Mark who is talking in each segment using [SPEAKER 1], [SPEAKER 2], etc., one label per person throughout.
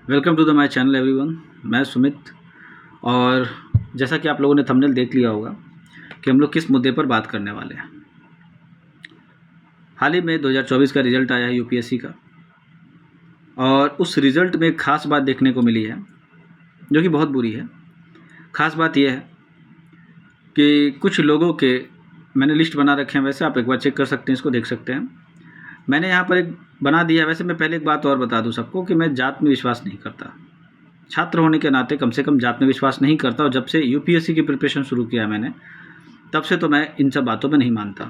[SPEAKER 1] Welcome to the my channel everyone. मैं सुमित। और जैसा कि आप लोगों ने थंबनेल देख लिया होगा कि हम लोग किस मुद्दे पर बात करने वाले हैं। हाल ही में 2024 का रिज़ल्ट आया है यूपीएससी का, और उस रिज़ल्ट में एक ख़ास बात देखने को मिली है जो कि बहुत बुरी है। ख़ास बात यह है कि कुछ लोगों के, मैंने लिस्ट बना रखे हैं, वैसे आप एक बार चेक कर सकते हैं, इसको देख सकते हैं। मैंने यहाँ पर एक बना दिया है। वैसे मैं पहले एक बात और बता दूँ सबको कि मैं जात में विश्वास नहीं करता। छात्र होने के नाते कम से कम जात में विश्वास नहीं करता, और जब से यूपीएससी की प्रिपरेशन शुरू किया मैंने, तब से तो मैं इन सब बातों में नहीं मानता।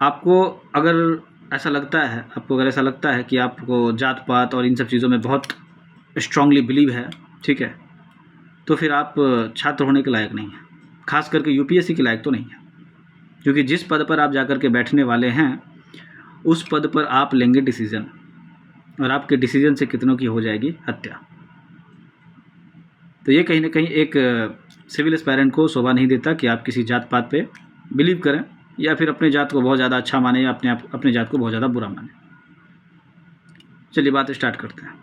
[SPEAKER 1] आपको अगर ऐसा लगता है कि आपको जात पात और इन सब चीज़ों में बहुत स्ट्रांगली बिलीव है, ठीक है, तो फिर आप छात्र होने के लायक नहीं हैं। खास करके यूपीएससी के लायक तो नहीं है, क्योंकि जिस पद पर आप जाकर के बैठने वाले हैं उस पद पर आप लेंगे डिसीज़न, और आपके डिसीज़न से कितनों की हो जाएगी हत्या। तो ये कहीं ना कहीं एक सिविल एस्पायरेंट को शोभा नहीं देता कि आप किसी जात पात पे बिलीव करें, या फिर अपने जात को बहुत ज़्यादा अच्छा माने, या अपने जात को बहुत ज़्यादा बुरा माने। चलिए बात स्टार्ट करते हैं।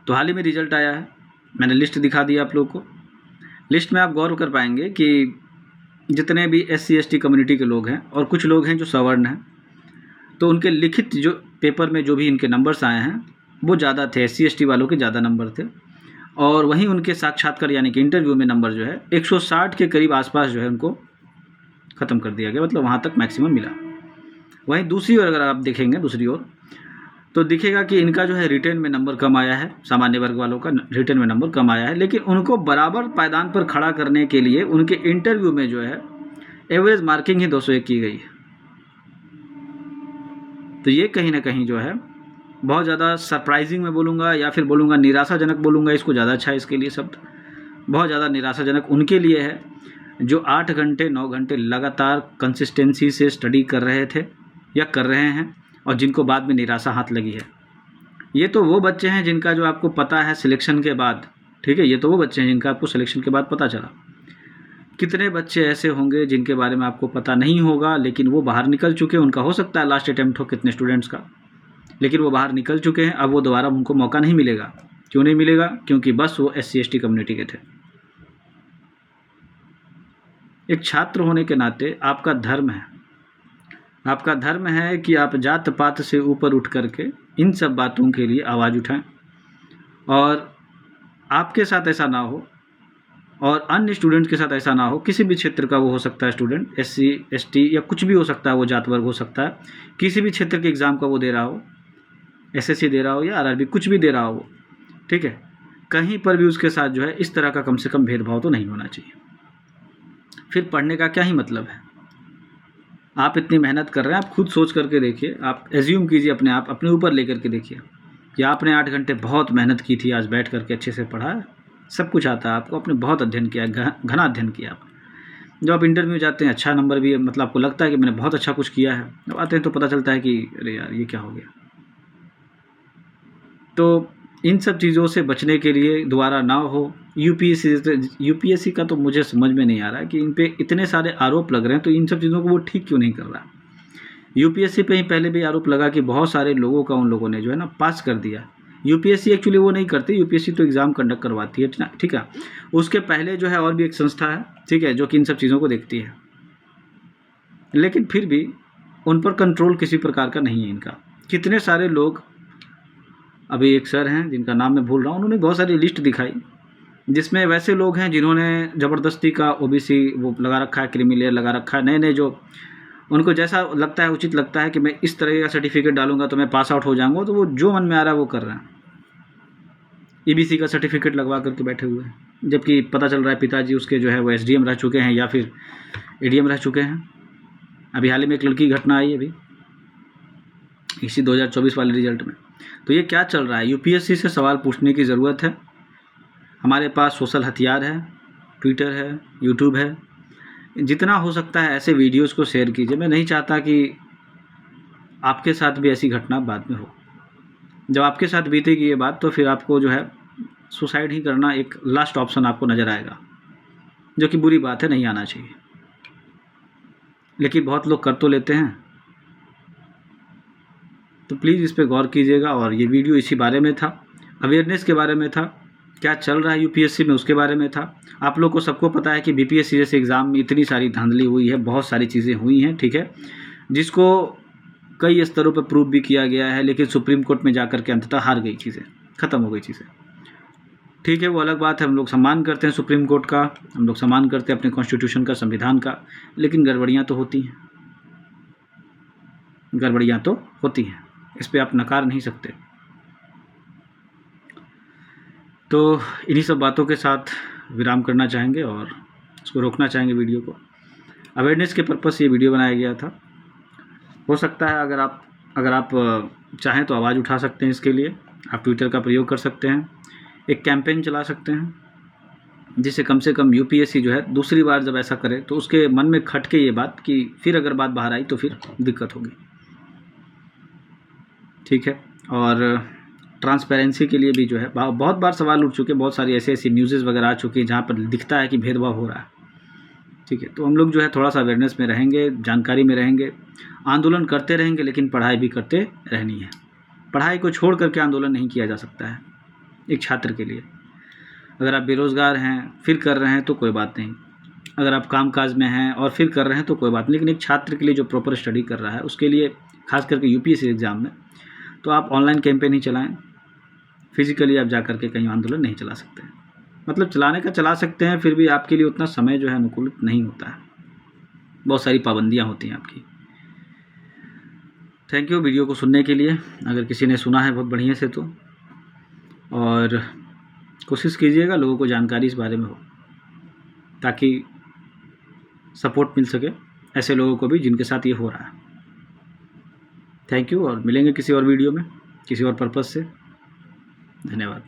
[SPEAKER 1] तो हाल ही में रिजल्ट आया है, मैंने लिस्ट दिखा दी आप लोगों को। लिस्ट में आप गौर कर पाएंगे कि जितने भी SC ST कम्युनिटी के लोग हैं और कुछ लोग हैं जो सवर्ण हैं, तो उनके लिखित जो पेपर में जो भी इनके नंबर्स आए हैं वो ज़्यादा थे, SC ST वालों के ज़्यादा नंबर थे। और वहीं उनके साक्षात्कार यानी कि इंटरव्यू में नंबर जो है 160 के करीब आसपास जो है उनको ख़त्म कर दिया गया, मतलब वहाँ तक मैक्सिमम मिला। वहीं दूसरी ओर अगर आप देखेंगे, दूसरी ओर तो दिखेगा कि इनका जो है रिटेन में नंबर कम आया है, सामान्य वर्ग वालों का रिटेन में नंबर कम आया है, लेकिन उनको बराबर पायदान पर खड़ा करने के लिए उनके इंटरव्यू में जो है एवरेज मार्किंग ही 201 की गई है। तो ये कहीं ना कहीं जो है बहुत ज़्यादा सरप्राइजिंग मैं बोलूँगा, या फिर बोलूँगा निराशाजनक बोलूँगा, इसको ज़्यादा अच्छा है इसके लिए शब्द। बहुत ज़्यादा निराशाजनक उनके लिए है जो 8 घंटे 9 घंटे लगातार कंसिस्टेंसी से स्टडी कर रहे थे या कर रहे हैं, और जिनको बाद में निराशा हाथ लगी है। ये तो वो बच्चे हैं जिनका जो आपको पता है सिलेक्शन के बाद, ठीक है, ये तो वो बच्चे हैं जिनका आपको सिलेक्शन के बाद पता चला। कितने बच्चे ऐसे होंगे जिनके बारे में आपको पता नहीं होगा, लेकिन वो बाहर निकल चुके हैं। उनका हो सकता है लास्ट अटैम्प्ट हो कितने स्टूडेंट्स का, लेकिन वो बाहर निकल चुके हैं। अब वो दोबारा उनको मौका नहीं मिलेगा। क्यों नहीं मिलेगा? क्योंकि बस वो SC ST कम्युनिटी के थे। एक छात्र होने के नाते आपका धर्म है कि आप जात पात से ऊपर उठ करके इन सब बातों के लिए आवाज़ उठाएं, और आपके साथ ऐसा ना हो और अन्य स्टूडेंट के साथ ऐसा ना हो। किसी भी क्षेत्र का वो हो सकता है स्टूडेंट, SC ST या कुछ भी हो सकता है, वो जात वर्ग हो सकता है, किसी भी क्षेत्र के एग्ज़ाम का वो दे रहा हो, SSC दे रहा हो या RRB, कुछ भी दे रहा हो, ठीक है, कहीं पर भी उसके साथ जो है इस तरह का कम से कम भेदभाव तो नहीं होना चाहिए। फिर पढ़ने का क्या ही मतलब है? आप इतनी मेहनत कर रहे हैं, आप खुद सोच करके देखिए, आप एज्यूम कीजिए अपने आप, अपने ऊपर लेकर के देखिए कि आपने 8 घंटे बहुत मेहनत की थी, आज बैठ करके अच्छे से पढ़ा, सब कुछ आता है आपको, आपने बहुत अध्ययन किया, घना अध्ययन किया आप। जब आप इंटरव्यू जाते हैं, अच्छा नंबर भी मतलब आपको लगता है कि मैंने बहुत अच्छा कुछ किया है, जब आते हैं तो पता चलता है कि अरे यार ये क्या हो गया। तो इन सब चीज़ों से बचने के लिए दोबारा ना हो, यूपीएससी का तो मुझे समझ में नहीं आ रहा है कि इन पे इतने सारे आरोप लग रहे हैं, तो इन सब चीज़ों को वो ठीक क्यों नहीं कर रहा। यूपीएससी पे ही पहले भी आरोप लगा कि बहुत सारे लोगों का उन लोगों ने जो है ना पास कर दिया। यूपीएससी एक्चुअली वो नहीं करती, यूपीएससी तो एग्ज़ाम कंडक्ट करवाती है, ठीक है। उसके पहले जो है और भी एक संस्था है, ठीक है, जो कि इन सब चीज़ों को देखती है, लेकिन फिर भी उन पर कंट्रोल किसी प्रकार का नहीं है इनका। कितने सारे लोग, अभी एक सर हैं जिनका नाम मैं भूल रहा हूँ, उन्होंने बहुत सारी लिस्ट दिखाई जिसमें वैसे लोग हैं जिन्होंने ज़बरदस्ती का OBC वो लगा रखा है, क्रीमी लेयर लगा रखा है। नए नए जो उनको जैसा लगता है, उचित लगता है कि मैं इस तरह का सर्टिफिकेट डालूंगा तो मैं पास आउट हो जाऊंगा, तो वो जो मन में आ रहा है वो कर रहे हैं। EBC का सर्टिफिकेट लगवा करके बैठे हुए हैं, जबकि पता चल रहा है पिताजी उसके जो है वो SDM रह चुके हैं या फिर ADM रह चुके हैं। अभी हाल ही में एक लड़की की घटना आई अभी इसी 2024 वाले रिजल्ट में। तो ये क्या चल रहा है? यूपीएससी से सवाल पूछने की ज़रूरत है। हमारे पास सोशल हथियार है, ट्विटर है, यूट्यूब है, जितना हो सकता है ऐसे वीडियोज़ को शेयर कीजिए। मैं नहीं चाहता कि आपके साथ भी ऐसी घटना बाद में हो। जब आपके साथ बीतेगी ये बात, तो फिर आपको जो है सुसाइड ही करना एक लास्ट ऑप्शन आपको नज़र आएगा, जो कि बुरी बात है, नहीं आना चाहिए, लेकिन बहुत लोग कर तो लेते हैं। तो प्लीज़ इस पे गौर कीजिएगा। और ये वीडियो इसी बारे में था, अवेयरनेस के बारे में था, क्या चल रहा है यूपीएससी में उसके बारे में था। आप लोग को सबको पता है कि बीपीएससी जैसे एग्ज़ाम में इतनी सारी धांधली हुई है, बहुत सारी चीज़ें हुई हैं, ठीक है, जिसको कई स्तरों पर प्रूव भी किया गया है, लेकिन सुप्रीम कोर्ट में जाकर के अंततः हार गई चीज़ें, ख़त्म हो गई चीज़ें, ठीक है। वो अलग बात है, हम लोग सम्मान करते हैं सुप्रीम कोर्ट का, हम लोग सम्मान करते हैं अपने कॉन्स्टिट्यूशन का, संविधान का, लेकिन गड़बड़ियाँ तो होती हैं, गड़बड़ियाँ तो होती हैं, इस पर आप नकार नहीं सकते। तो इन्हीं सब बातों के साथ विराम करना चाहेंगे और इसको रोकना चाहेंगे वीडियो को। अवेयरनेस के पर्पज़ से ये वीडियो बनाया गया था। हो सकता है अगर आप चाहें तो आवाज़ उठा सकते हैं इसके लिए, आप ट्विटर का प्रयोग कर सकते हैं, एक कैंपेन चला सकते हैं, जिससे कम से कम यूपीएससी जो है दूसरी बार जब ऐसा करे तो उसके मन में खटके ये बात कि फिर अगर बात बाहर आई तो फिर दिक्कत होगी, ठीक है। और ट्रांसपेरेंसी के लिए भी जो है बहुत बार सवाल उठ चुके, बहुत सारी ऐसी न्यूज़ेज़ वगैरह आ चुकी हैं जहाँ पर दिखता है कि भेदभाव हो रहा है, ठीक है। तो हम लोग जो है थोड़ा सा अवेयरनेस में रहेंगे, जानकारी में रहेंगे, आंदोलन करते रहेंगे, लेकिन पढ़ाई भी करते रहनी है। पढ़ाई को छोड़ करके आंदोलन नहीं किया जा सकता है एक छात्र के लिए। अगर आप बेरोज़गार हैं फिर कर रहे हैं तो कोई बात नहीं, अगर आप कामकाज में हैं और फिर कर रहे हैं तो कोई बात नहीं, लेकिन एक छात्र के लिए जो प्रॉपर स्टडी कर रहा है उसके लिए, खास करके यूपीएससी एग्ज़ाम में, तो आप ऑनलाइन कैंपेन ही चलाएं, फिजिकली आप जा करके कहीं आंदोलन नहीं चला सकते। मतलब चलाने का चला सकते हैं, फिर भी आपके लिए उतना समय जो है अनुकूलित नहीं होता है, बहुत सारी पाबंदियाँ होती हैं आपकी। थैंक यू वीडियो को सुनने के लिए, अगर किसी ने सुना है बहुत बढ़िया से तो, और कोशिश कीजिएगा लोगों को जानकारी इस बारे में हो, ताकि सपोर्ट मिल सके ऐसे लोगों को भी जिनके साथ ये हो रहा है। थैंक यू, और मिलेंगे किसी और वीडियो में किसी और पर्पज़ से। धन्यवाद।